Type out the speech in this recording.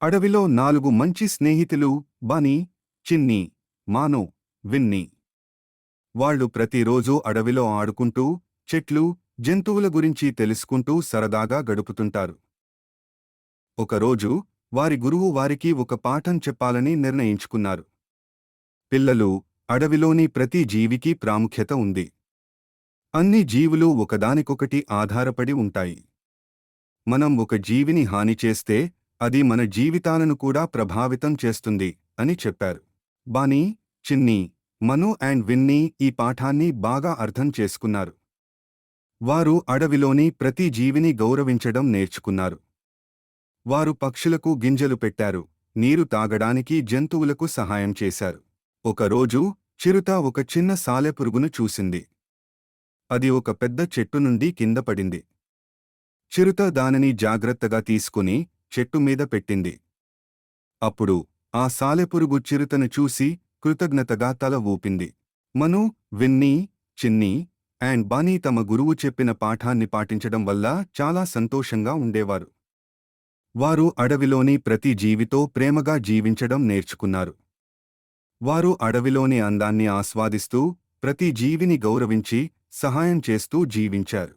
అడవిలో 4 మంచి స్నేహితులు బనీ, చిన్ని, మాను, విన్నీ. వాళ్ళు ప్రతిరోజూ అడవిలో ఆడుకుంటూ, చెట్లు, జంతువుల గురించి తెలుసుకుంటూ సరదాగా గడుపుతుంటారు. ఒకరోజు వారి గురువు వారికి ఒక పాఠం చెప్పాలని నిర్ణయించుకున్నారు. పిల్లలు, అడవిలోని ప్రతి జీవికి ప్రాముఖ్యత ఉంది. అన్ని జీవులు ఒకదానికొకటి ఆధారపడి ఉంటాయి. మనం ఒక జీవిని హాని చేస్తే అది మన జీవితాలను కూడా ప్రభావితం చేస్తుంది అని చెప్పారు. బానీ, చిన్ని, మను అండ్ విన్నీ ఈ పాఠాన్ని బాగా అర్థం చేసుకున్నారు. వారు అడవిలోని ప్రతి జీవిని గౌరవించడం నేర్చుకున్నారు. వారు పక్షులకు గింజలు పెట్టారు, నీరు తాగడానికి జంతువులకు సహాయం చేశారు. ఒకరోజు చిరుత ఒక చిన్న సాలెపురుగును చూసింది. అది ఒక పెద్ద చెట్టు నుండి కింద పడింది. చిరుత దానిని జాగ్రత్తగా తీసుకుని చెట్టు మీద పెట్టింది. అప్పుడు ఆ సాలెపురుగు చిరుతను చూసి కృతజ్ఞతగా తల ఊపింది. మను, విన్నీ, చిన్ని అండ్ బనీ తమ గురువు చెప్పిన పాఠాన్ని పాటించడం వల్ల చాలా సంతోషంగా ఉండేవారు. వారు అడవిలోని ప్రతి జీవితో ప్రేమగా జీవించడం నేర్చుకున్నారు. వారు అడవిలోని అందాన్ని ఆస్వాదిస్తూ, ప్రతి జీవిని గౌరవించి, సహాయం చేస్తూ జీవించారు.